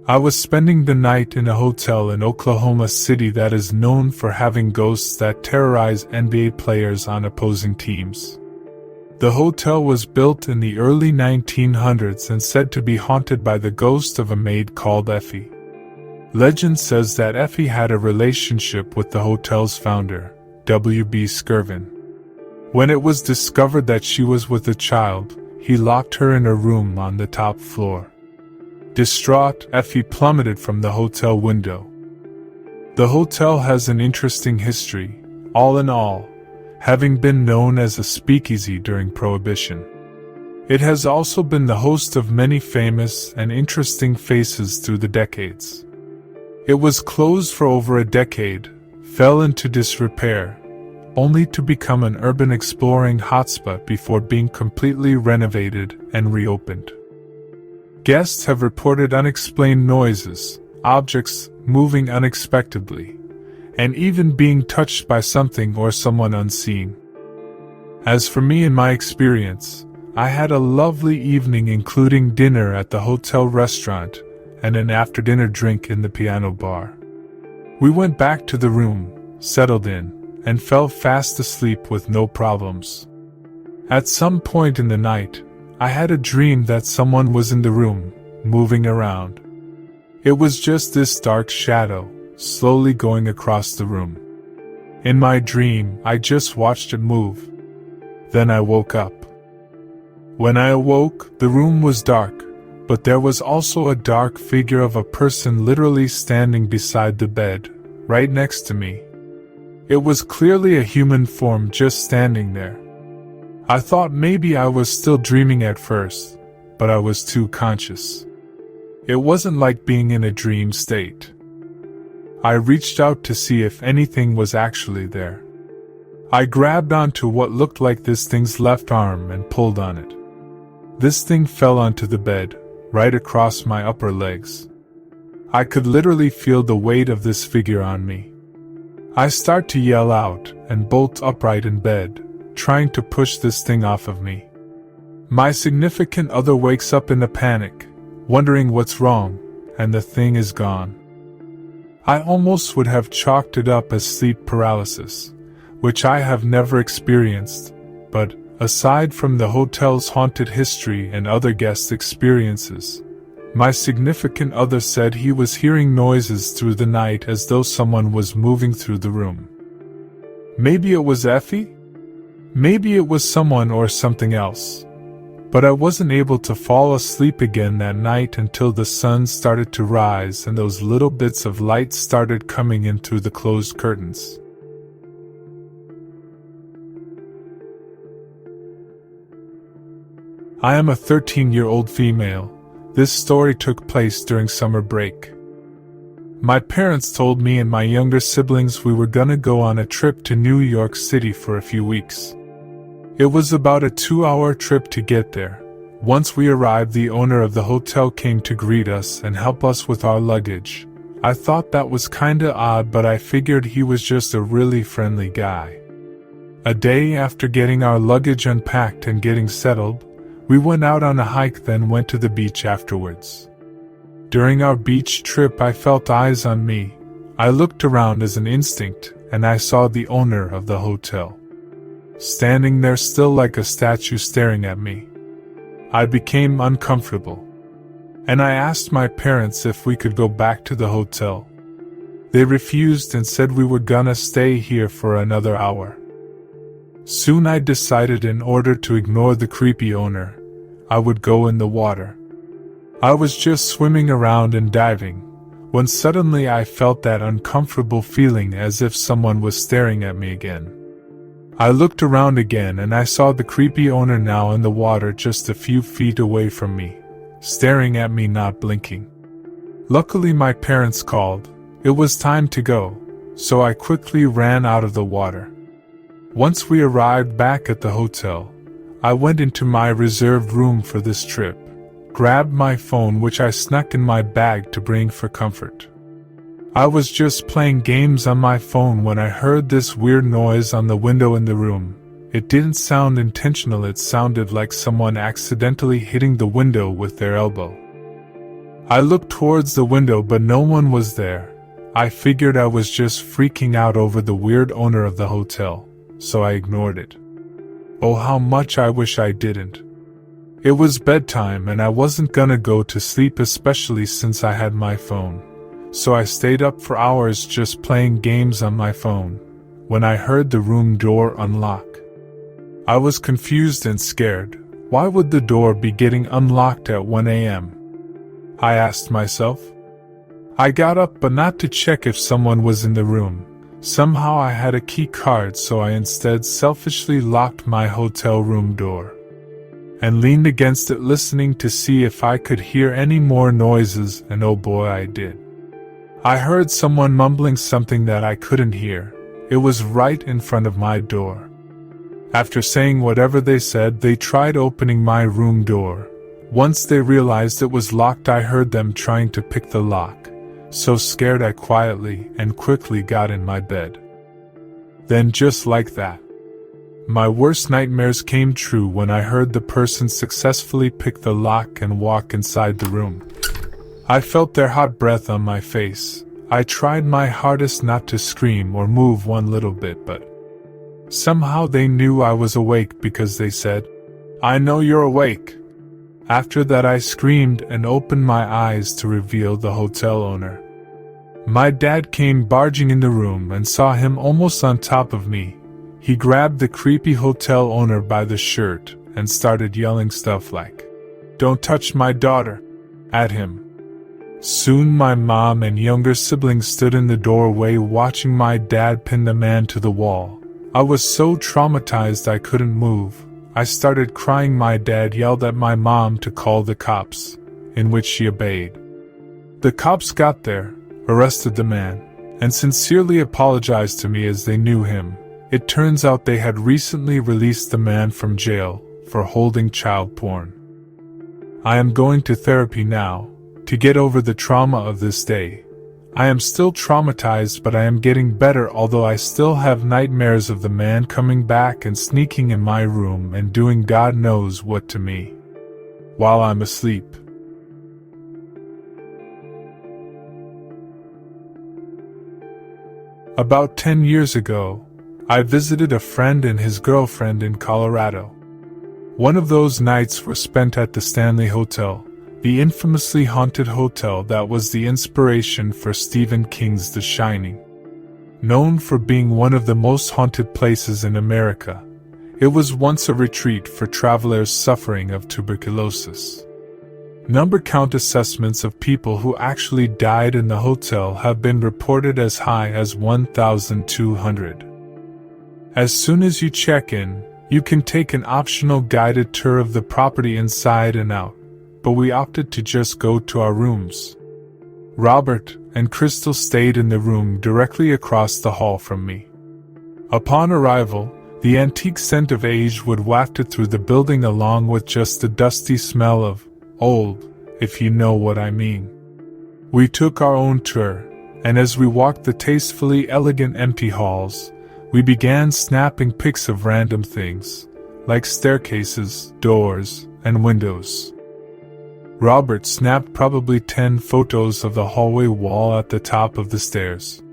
I was spending the night in a hotel in Oklahoma City that is known for having ghosts that terrorize NBA players on opposing teams. The hotel was built in the early 1900s and said to be haunted by the ghost of a maid called Effie. Legend says that Effie had a relationship with the hotel's founder, W.B. Skirvin. When it was discovered that she was with a child, he locked her in a room on the top floor. Distraught, Effie plummeted from the hotel window. The hotel has an interesting history, all in all, having been known as a speakeasy during Prohibition. It has also been the host of many famous and interesting faces through the decades. It was closed for over a decade, fell into disrepair, only to become an urban exploring hotspot before being completely renovated and reopened. Guests have reported unexplained noises, objects moving unexpectedly, and even being touched by something or someone unseen. As for me and my experience, I had a lovely evening including dinner at the hotel restaurant and an after-dinner drink in the piano bar. We went back to the room, settled in, and fell fast asleep with no problems. At some point in the night, I had a dream that someone was in the room, moving around. It was just this dark shadow, slowly going across the room. In my dream, I just watched it move. Then I woke up. When I awoke, the room was dark, but there was also a dark figure of a person literally standing beside the bed, right next to me. It was clearly a human form just standing there. I thought maybe I was still dreaming at first, but I was too conscious. It wasn't like being in a dream state. I reached out to see if anything was actually there. I grabbed onto what looked like this thing's left arm and pulled on it. This thing fell onto the bed, right across my upper legs. I could literally feel the weight of this figure on me. I start to yell out and bolt upright in bed, trying to push this thing off of me. My significant other wakes up in a panic, wondering what's wrong, and the thing is gone. I almost would have chalked it up as sleep paralysis, which I have never experienced, but aside from the hotel's haunted history and other guest experiences, my significant other said he was hearing noises through the night as though someone was moving through the room. Maybe it was Effie? Maybe it was someone or something else. But I wasn't able to fall asleep again that night until the sun started to rise and those little bits of light started coming in through the closed curtains. I am a 13-year-old female. This story took place during summer break. My parents told me and my younger siblings we were gonna go on a trip to New York City for a few weeks. It was about a 2-hour trip to get there. Once we arrived, the owner of the hotel came to greet us and help us with our luggage. I thought that was kinda odd, but I figured he was just a really friendly guy. A day after getting our luggage unpacked and getting settled, we went out on a hike, then went to the beach afterwards. During our beach trip, I felt eyes on me. I looked around as an instinct, and I saw the owner of the hotel standing there still like a statue staring at me. I became uncomfortable, and I asked my parents if we could go back to the hotel. They refused and said we were gonna stay here for another hour. Soon I decided in order to ignore the creepy owner, I would go in the water. I was just swimming around and diving, when suddenly I felt that uncomfortable feeling as if someone was staring at me again. I looked around again and I saw the creepy owner now in the water just a few feet away from me, staring at me, not blinking. Luckily my parents called. It was time to go, so I quickly ran out of the water. Once we arrived back at the hotel, I went into my reserved room for this trip, grabbed my phone which I snuck in my bag to bring for comfort. I was just playing games on my phone when I heard this weird noise on the window in the room. It didn't sound intentional, it sounded like someone accidentally hitting the window with their elbow. I looked towards the window but no one was there. I figured I was just freaking out over the weird owner of the hotel, so I ignored it. Oh, how much I wish I didn't. It was bedtime and I wasn't gonna go to sleep, especially since I had my phone. So I stayed up for hours just playing games on my phone, when I heard the room door unlock. I was confused and scared. Why would the door be getting unlocked at 1 a.m.? I asked myself. I got up but not to check if someone was in the room. Somehow I had a key card, so I instead selfishly locked my hotel room door and leaned against it listening to see if I could hear any more noises, and oh boy I did. I heard someone mumbling something that I couldn't hear. It was right in front of my door. After saying whatever they said, they tried opening my room door. Once they realized it was locked, I heard them trying to pick the lock. So scared I quietly and quickly got in my bed. Then just like that, my worst nightmares came true when I heard the person successfully pick the lock and walk inside the room. I felt their hot breath on my face. I tried my hardest not to scream or move one little bit, but somehow they knew I was awake because they said, "I know you're awake." After that I screamed and opened my eyes to reveal the hotel owner. My dad came barging in the room and saw him almost on top of me. He grabbed the creepy hotel owner by the shirt and started yelling stuff like, "Don't touch my daughter," at him. Soon my mom and younger siblings stood in the doorway watching my dad pin the man to the wall. I was so traumatized I couldn't move. I started crying. My dad yelled at my mom to call the cops, in which she obeyed. The cops got there, arrested the man, and sincerely apologized to me as they knew him. It turns out they had recently released the man from jail for holding child porn. I am going to therapy now, to get over the trauma of this day. I am still traumatized, but I am getting better, although I still have nightmares of the man coming back and sneaking in my room and doing God knows what to me while I'm asleep. About 10 years ago, I visited a friend and his girlfriend in Colorado. One of those nights were spent at the Stanley Hotel, the infamously haunted hotel that was the inspiration for Stephen King's The Shining. Known for being one of the most haunted places in America, it was once a retreat for travelers suffering of tuberculosis. Number count assessments of people who actually died in the hotel have been reported as high as 1,200. As soon as you check in, you can take an optional guided tour of the property inside and out, but we opted to just go to our rooms. Robert and Crystal stayed in the room directly across the hall from me. Upon arrival, the antique scent of age would wafted through the building along with just the dusty smell of old, if you know what I mean. We took our own tour, and as we walked the tastefully elegant empty halls, we began snapping pics of random things, like staircases, doors, and windows. Robert snapped probably 10 photos of the hallway wall at the top of the stairs.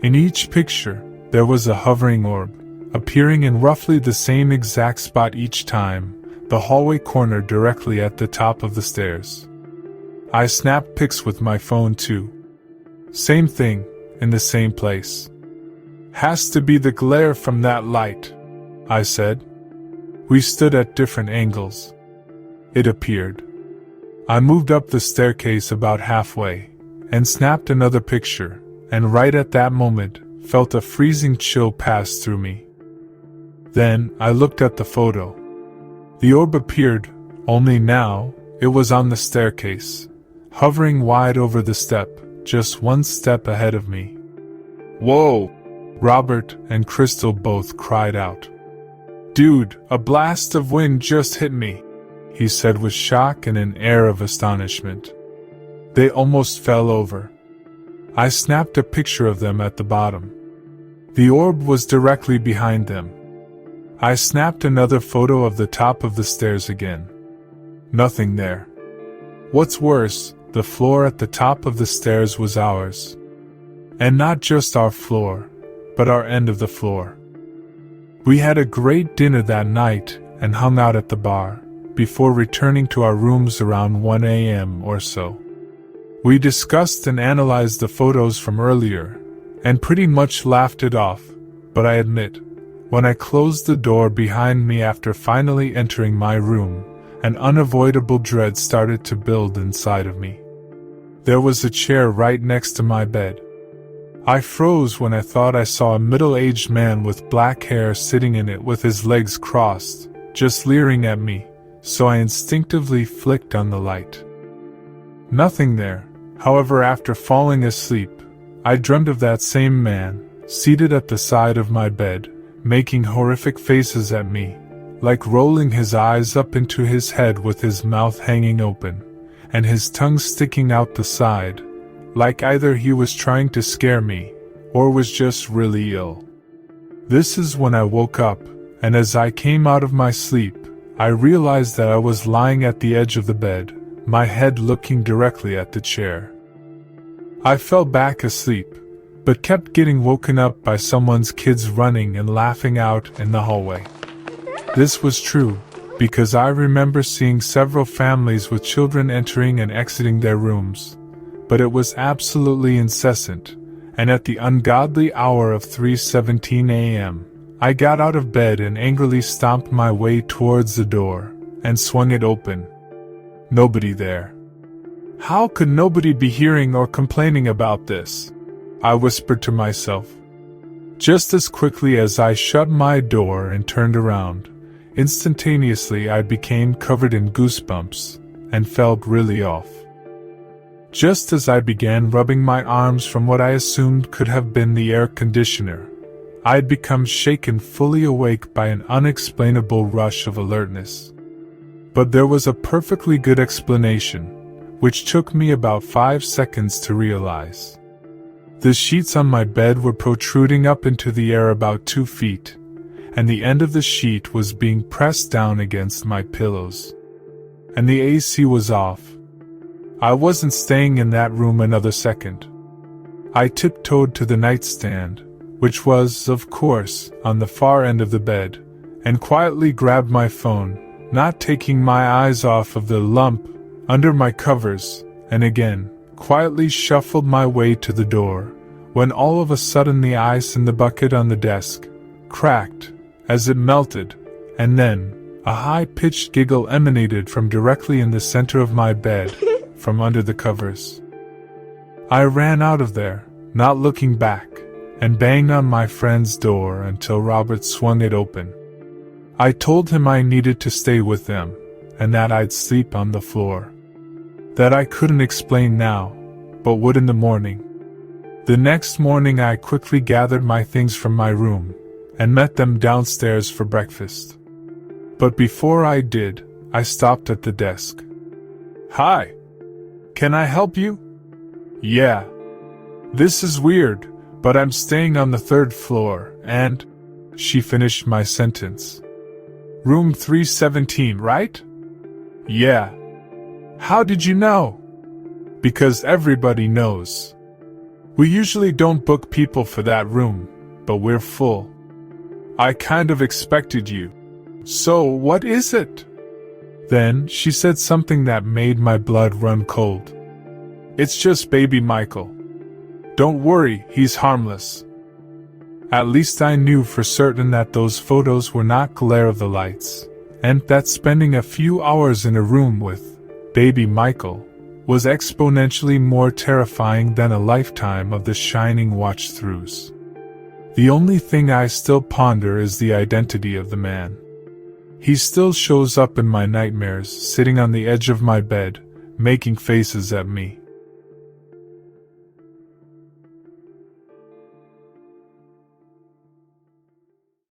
In each picture, there was a hovering orb, appearing in roughly the same exact spot each time, the hallway corner directly at the top of the stairs. I snapped pics with my phone too. Same thing, in the same place. "Has to be the glare from that light," I said. We stood at different angles. It appeared. I moved up the staircase about halfway, and snapped another picture, and right at that moment, felt a freezing chill pass through me. Then, I looked at the photo. The orb appeared, only now, it was on the staircase, hovering wide over the step, just one step ahead of me. "Whoa!" Robert and Crystal both cried out. "Dude, a blast of wind just hit me," he said with shock and an air of astonishment. They almost fell over. I snapped a picture of them at the bottom. The orb was directly behind them. I snapped another photo of the top of the stairs again. Nothing there. What's worse, the floor at the top of the stairs was ours. And not just our floor, but our end of the floor. We had a great dinner that night and hung out at the bar, before returning to our rooms around 1 a.m. or so. We discussed and analyzed the photos from earlier, and pretty much laughed it off, but I admit, when I closed the door behind me after finally entering my room, an unavoidable dread started to build inside of me. There was a chair right next to my bed. I froze when I thought I saw a middle-aged man with black hair sitting in it with his legs crossed, just leering at me, so I instinctively flicked on the light. Nothing there. However, after falling asleep, I dreamt of that same man, seated at the side of my bed, making horrific faces at me, like rolling his eyes up into his head with his mouth hanging open, and his tongue sticking out the side, like either he was trying to scare me, or was just really ill. This is when I woke up, and as I came out of my sleep, I realized that I was lying at the edge of the bed, my head looking directly at the chair. I fell back asleep, but kept getting woken up by someone's kids running and laughing out in the hallway. This was true, because I remember seeing several families with children entering and exiting their rooms, but it was absolutely incessant, and at the ungodly hour of 3:17 a.m., I got out of bed and angrily stomped my way towards the door, and swung it open. Nobody there. How could nobody be hearing or complaining about this? I whispered to myself. Just as quickly as I shut my door and turned around, instantaneously I became covered in goosebumps, and felt really off. Just as I began rubbing my arms from what I assumed could have been the air conditioner, I had become shaken fully awake by an unexplainable rush of alertness. But there was a perfectly good explanation, which took me about 5 seconds to realize. The sheets on my bed were protruding up into the air about 2 feet, and the end of the sheet was being pressed down against my pillows. And the AC was off. I wasn't staying in that room another second. I tiptoed to the nightstand, which was, of course, on the far end of the bed, and quietly grabbed my phone, not taking my eyes off of the lump under my covers, and again, quietly shuffled my way to the door, when all of a sudden the ice in the bucket on the desk cracked as it melted, and then a high-pitched giggle emanated from directly in the center of my bed, from under the covers. I ran out of there, not looking back, and banged on my friend's door until Robert swung it open. I told him I needed to stay with them, and that I'd sleep on the floor. That I couldn't explain now, but would in the morning. The next morning I quickly gathered my things from my room, and met them downstairs for breakfast. But before I did, I stopped at the desk. "Hi. Can I help you?" "Yeah. This is weird, but I'm staying on the 3rd floor, and..." She finished my sentence. "Room 317, right?" "Yeah." "How did you know?" "Because everybody knows. We usually don't book people for that room, but we're full. I kind of expected you. So what is it?" Then she said something that made my blood run cold. "It's just baby Michael. Don't worry, he's harmless." At least I knew for certain that those photos were not glare of the lights, and that spending a few hours in a room with baby Michael was exponentially more terrifying than a lifetime of the Shining watch-throughs. The only thing I still ponder is the identity of the man. He still shows up in my nightmares, sitting on the edge of my bed, making faces at me.